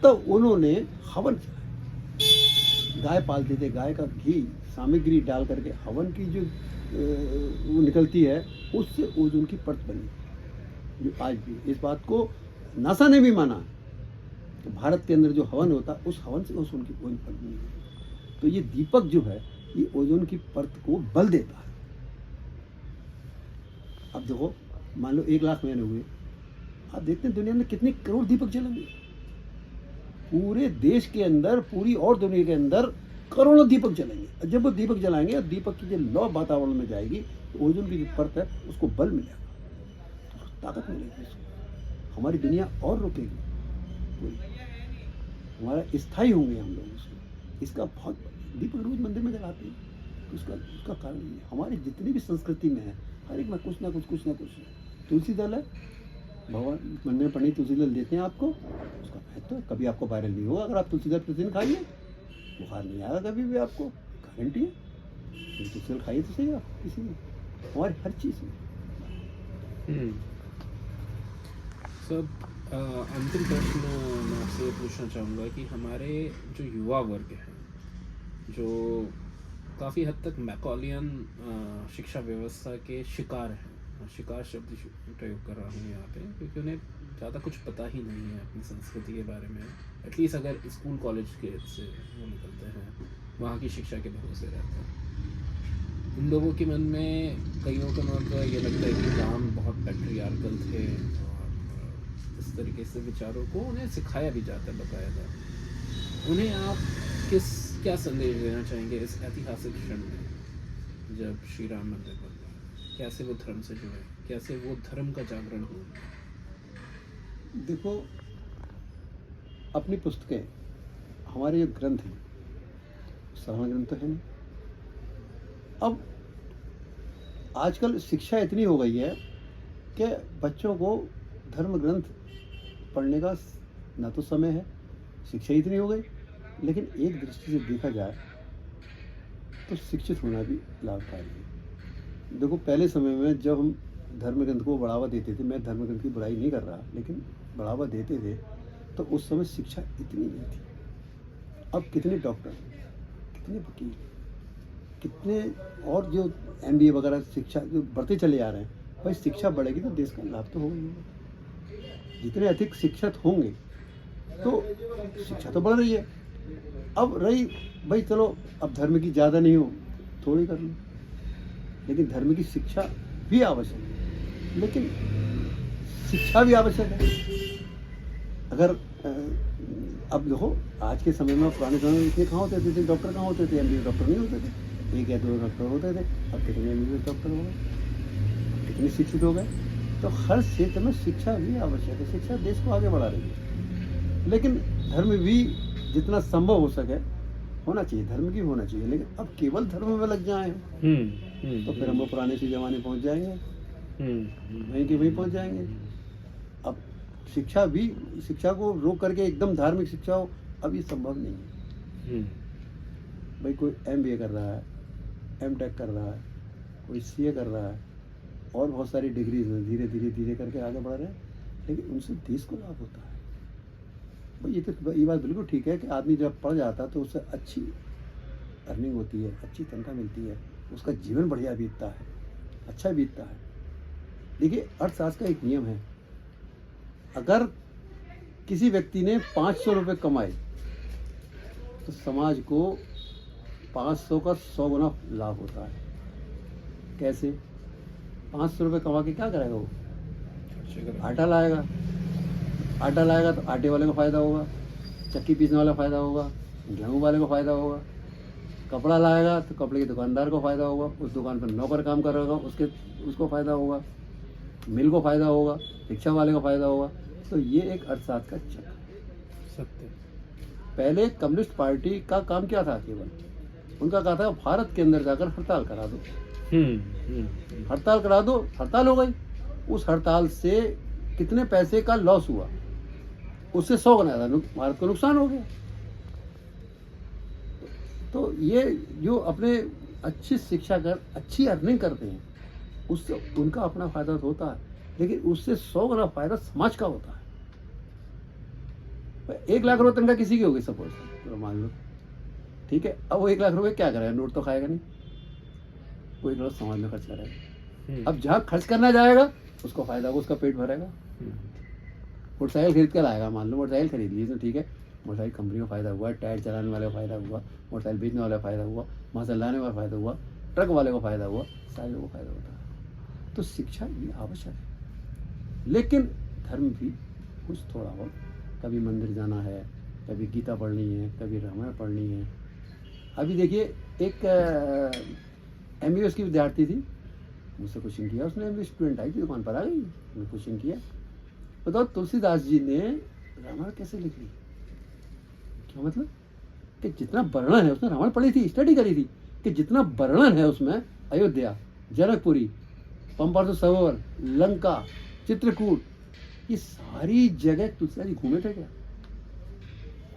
तब उन्होंने हवन किया, गाय पालते थे, गाय का घी सामग्री डाल करके हवन की जो वो निकलती है उससे ओजोन की परत बनी, जो आज भी इस बात को नासा ने भी माना कि भारत के अंदर जो हवन होता उस हवन से ओजोन की परत बनी है। तो ये दीपक जो है ये ओजोन की परत को बल देता है। अब देखो, मान लो 1 लाख महीने हुए, आप देखते हैं दुनिया में कितने करोड़ दीपक जलेंगे। पूरे देश के अंदर, पूरी और दुनिया के अंदर करोड़ों दीपक जलेंगे। जब वो दीपक जलाएंगे, दीपक की जो लौ वातावरण में जाएगी तो ओजोन की जो परत है उसको बल मिलेगा, ताकत मिलेगी उसको। हमारी दुनिया और रुकेगी, हमारा स्थायी होंगे हम लोग उसमें। इसका बहुत दीपक रोज मंदिर में जलाते हैं, तो उसका कारण ये है। हमारी जितनी भी संस्कृति में है हर एक में कुछ ना कुछ तुलसी दल है, भगवान मंदिर में पंडित तुलसी दल देते हैं आपको, उसका महत्व है। कभी आपको वायरल नहीं होगा अगर आप तुलसी दल प्रतिदिन खाइए, बुखार नहीं आएगा कभी भी आपको, गारंटी है। तुलसी दल खाइए तो सही आप किसी में, हमारी हर चीज़ में। सब अंतिम प्रश्न मैं आपसे ये पूछना चाहूँगा कि हमारे जो युवा वर्ग है, जो काफ़ी हद तक मैकॉलियन शिक्षा व्यवस्था के शिकार हैं, शिकार शब्द प्रयोग कर रहा हूँ यहाँ पे, क्योंकि उन्हें ज़्यादा कुछ पता ही नहीं है अपनी संस्कृति के बारे में। एटलीस्ट अगर स्कूल कॉलेज के से वो निकलते हैं, वहाँ की शिक्षा के भरोसे रहते हैं। उन लोगों के मन में, कईयों के मन में ये लगता है कि राम बहुत पैट्रियार्कल थे और इस तरीके से विचारों को उन्हें सिखाया भी जाता है, बाकायदा। उन्हें आप क्या संदेश देना चाहेंगे इस ऐतिहासिक क्षण में जब श्री राम मंदिर बन रहा, कैसे वो धर्म से जुड़े, कैसे वो धर्म का जागरण हो? देखो, अपनी पुस्तकें, हमारे जो ग्रंथ हैं, साधारण ग्रंथ तो है नहीं। अब आजकल शिक्षा इतनी हो गई है कि बच्चों को धर्म ग्रंथ पढ़ने का ना तो समय है, शिक्षा इतनी हो गई। लेकिन एक दृष्टि से देखा जाए तो शिक्षित होना भी लाभकारी है। देखो, पहले समय में जब हम धर्म ग्रंथ को बढ़ावा देते थे, मैं धर्म ग्रंथ की बुराई नहीं कर रहा, लेकिन बढ़ावा देते थे, तो उस समय शिक्षा इतनी नहीं थी। अब कितने डॉक्टर, कितने वकील, कितने और जो MBA वगैरह शिक्षा जो बढ़ते चले आ रहे हैं। भाई शिक्षा बढ़ेगी तो देश का लाभ तो होगा ही होगा। जितने अधिक शिक्षित होंगे तो शिक्षा तो बढ़ रही है। अब रही भाई, चलो अब धर्म की ज़्यादा नहीं हो, थोड़ी कर लो, लेकिन धर्म की शिक्षा भी आवश्यक है। लेकिन शिक्षा भी आवश्यक है। अगर अब देखो, आज के समय में, पुराने समय में इतने कहाँ होते थे, डॉक्टर कहाँ होते थे, MBA डॉक्टर नहीं होते थे, 1 या 2 डॉक्टर होते थे। अब कितने MBA डॉक्टर हो गए, कितने शिक्षित हो गए। तो हर क्षेत्र में शिक्षा भी आवश्यक है। शिक्षा देश को आगे बढ़ा रही है, लेकिन धर्म भी जितना संभव हो सके होना चाहिए, धर्म की होना चाहिए। लेकिन अब केवल धर्म में लग जाए तो फिर हम वो पुराने से जमाने पहुंच जाएंगे, वहीं के वहीं पहुंच जाएंगे। अब शिक्षा को रोक करके एकदम धार्मिक शिक्षा हो, अब ये संभव नहीं है। भाई कोई MBA कर रहा है, M.Tech कर रहा है, कोई CA कर रहा है, और बहुत सारी डिग्रीज में धीरे करके आगे बढ़ रहे हैं, लेकिन उनसे देश को लाभ होता है। भाई ये बात बिल्कुल ठीक है कि आदमी जब पढ़ जाता है तो उससे अच्छी अर्निंग होती है, अच्छी तनख्वाह मिलती है, उसका जीवन बढ़िया बीतता है, अच्छा बीतता है। देखिए, अर्थशास्त्र का एक नियम है, अगर किसी व्यक्ति ने 500 रुपये कमाए तो समाज को 500 का 100 गुना लाभ होता है। कैसे? 500 रुपये कमा के क्या करेगा वो? आटा लाएगा तो आटे वाले को फ़ायदा होगा, चक्की पीसने वाला फ़ायदा होगा, गेहूँ वाले को फ़ायदा होगा। कपड़ा लाएगा तो कपड़े के दुकानदार को फ़ायदा होगा, उस दुकान पर नौकर काम कर रहा होगा उसको फ़ायदा होगा, मिल को फ़ायदा होगा, रिक्शा वाले को फ़ायदा होगा। तो ये एक अर्थशास्त्र का चक्र है। सत्य। पहले कम्युनिस्ट पार्टी का काम क्या था? केवल उनका कहा था भारत के अंदर जाकर हड़ताल करा दो, हड़ताल करा दो। हड़ताल हो गई, उस हड़ताल से कितने पैसे का लॉस हुआ? उससे 100 गुना ज़्यादा भारत को नुकसान हो गया। तो ये जो अपने अच्छी शिक्षा कर अच्छी अर्निंग करते हैं, उससे उनका अपना फायदा तो होता है, लेकिन उससे 100 गुना फायदा समाज का होता है। 1 लाख रुपए तनख्वाह किसी की होगी सपोज, तो मान लो, ठीक है। अब वो 1 लाख रुपए क्या करेगा? नोट तो खाएगा नहीं, कोई लोग समाज में खर्च करेगा। अब जहाँ खर्च करना जाएगा उसको फायदा होगा, उसका पेट भरेगा। मोटरसाइकिल खरीद कर लाएगा, मान लो मोटरसाइकिल खरीद ली तो ठीक है, मोटरसाइकिल कंपनी को फायदा हुआ, टायर चलाने वाले को फायदा हुआ, मोटरसाइकिल बेचने वाले को फायदा हुआ, वहाँ से लाने वाला फायदा हुआ, ट्रक वाले को फायदा हुआ, सारे लोगों को फायदा होता है। तो शिक्षा ये आवश्यक है, लेकिन धर्म भी कुछ थोड़ा बहुत, कभी मंदिर जाना है, कभी गीता पढ़नी है, कभी रामायण पढ़नी है। अभी देखिए, एक MBBS की विद्यार्थी थी, मुझसे क्वेश्चन किया उसने, MBBS स्टूडेंट आई थी, दुकान पर आ गई, उसने क्वेश्चन किया, बताओ तुलसीदास जी ने रामायण कैसे लिख ली? क्या मतलब कि जितना वर्णन है, उसने रामायण पढ़ी थी, स्टडी करी थी, कि जितना वर्णन है उसमें, अयोध्या, जनकपुरी, पंपासु सरोवर, लंका, चित्रकूट, ये सारी जगह तुलसीदास जी घूमे थे क्या?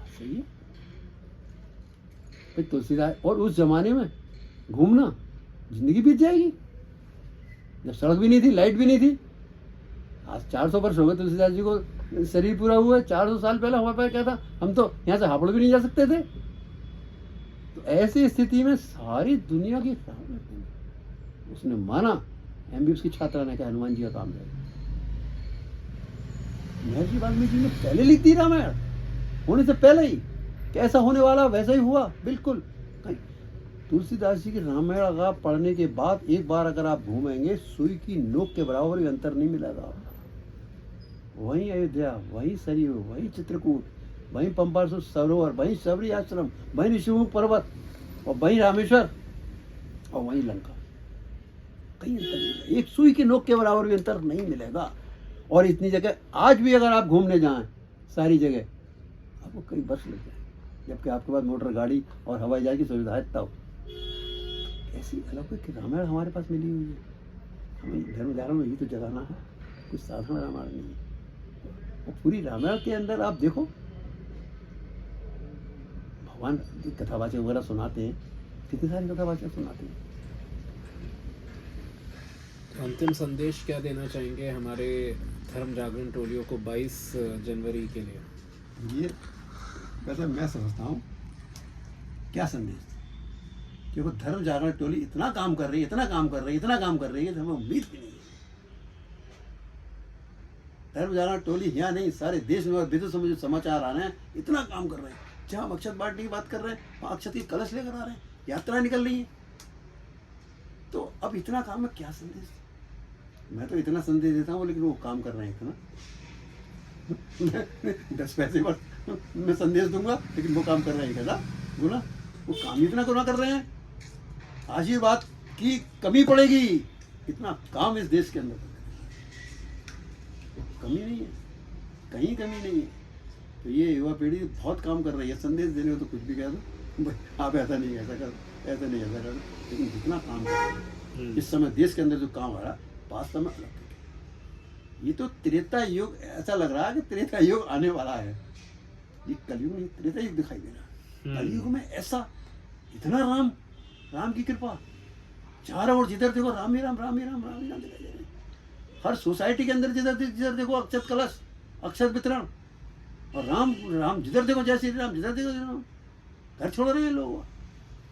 सही है भाई, तुलसीदास। और उस जमाने में घूमना, जिंदगी बीत जाएगी, जब सड़क भी नहीं थी, लाइट भी नहीं थी। आज 400 वर्ष हो गए तुलसीदास जी को शरीर पूरा हुआ है। 400 साल पहले हमारे पास क्या था? हम तो यहाँ से हावड़ भी नहीं जा सकते थे। तो ऐसी स्थिति में सारी दुनिया की उसने माना, MBBS की छात्रा ने, कहा हनुमान जी का काम है। महर्षि वाल्मीकि ने पहले लिख दी रामायण, होने से पहले ही, कैसा होने वाला वैसा ही हुआ, बिल्कुल। तुलसीदास जी की रामायण का पढ़ने के बाद एक बार अगर आप घूमेंगे, सुई की नोक के बराबर भी अंतर नहीं मिलेगा। वहीं अयोध्या, वहीं सरयू, वहीं चित्रकूट, वहीं पंपासु सरोवर, वहीं सबरी आश्रम, वहीं ऋषिमुख पर्वत, और वहीं रामेश्वर, और वहीं लंका। कहीं अंतर नहीं मिलेगा, एक सुई की नोक के बराबर भी अंतर नहीं मिलेगा। और इतनी जगह आज भी अगर आप घूमने जाएं, सारी जगह, आपको कई वर्ष लग जाए, जबकि आपके पास मोटर गाड़ी और हवाई जहाज की सुविधा है तब। ऐसी अलौकिक रामायण हमारे पास मिली हुई है। हमें धर्म जागरण में ही तो जगाना है, कुछ साधारण रामायण नहीं है। और पूरी रामायण के अंदर आप देखो, भगवान कथावाचक वगैरह सुनाते हैं, कितने सारे कथावाचक सुनाते हैं। अंतिम संदेश क्या देना चाहेंगे हमारे धर्म जागरण टोलियों को 22 जनवरी के लिए? ये वैसे मैं समझता हूँ क्या संदेश, क्योंकि धर्म जागरण टोली इतना काम कर रही है, इतना काम कर रही है, इतना काम कर रही है, हमें उम्मीद भी नहीं है। धर्म जागरण टोली यहाँ नहीं, सारे देश में और विदेशों में जो समाचार आ रहे हैं, इतना काम कर रहे हैं। जहाँ हम अक्षत बांटने की बात कर रहे हैं, वहाँ अक्षत की कलश लेकर आ रहे हैं, यात्रा निकल रही है। तो अब इतना काम में क्या संदेश? मैं तो इतना संदेश देता हूँ, लेकिन वो काम कर रहे हैं इतना। 10 पैसे पर मैं संदेश दूंगा, लेकिन वो काम कर रहे हैं कैसा बोला? वो काम इतना गुना कर रहे हैं, आशीर्वाद की कमी पड़ेगी। इतना काम इस देश के अंदर कमी नहीं है, कहीं कमी नहीं है। तो ये युवा पीढ़ी बहुत काम कर रही है। संदेश देने को तो कुछ भी कह दो, आप ऐसा नहीं ऐसा करो, ऐसा नहीं ऐसा करो, लेकिन जितना काम कर रहे हैं इस समय देश के अंदर जो काम आ रहा है, वास्तव में अलग है। ये तो त्रेता युग, ऐसा लग रहा है कि त्रेता युग आने वाला है। ये कलयुग नहीं, त्रेता युग दिखाई दे रहा है। कलयुग में ऐसा इतना राम की कृपा, चारों ओर जिधर देखो राम ही राम, राम ही राम, राम ही राम दिखाई दे रहे हैं। हर सोसाइटी के अंदर जिधर देखो अक्षत कलश, अक्षत वितरण, और राम राम जिधर देखो जय श्री राम, जिधर देखो राम। घर छोड़ रहे हैं लोग,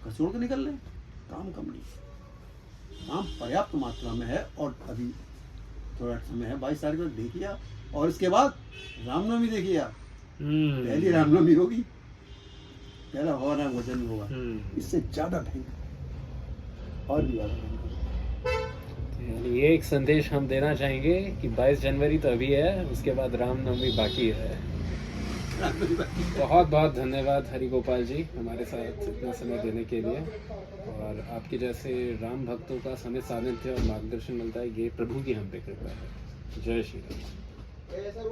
घर छोड़ के निकल रहे हैं। काम कम नहीं, काम पर्याप्त मात्रा में है। और अभी थोड़ा समय है, 22 तारीख को देखिए, और इसके बाद रामनवमी देखिए। पहली रामनवमी होगी, पहला भगवान राम वचन होगा, इससे ज्यादा भयंकर और भी ज्यादा भयंकर। यानी ये एक संदेश हम देना चाहेंगे कि 22 जनवरी तो अभी है, उसके बाद रामनवमी बाकी है। बहुत बहुत धन्यवाद हरिगोपाल जी, हमारे साथ इतना समय देने के लिए। और आपके जैसे राम भक्तों का समय सानिध्य और मार्गदर्शन मिलता है, ये प्रभु की हम पे कृपा है। जय श्री राम।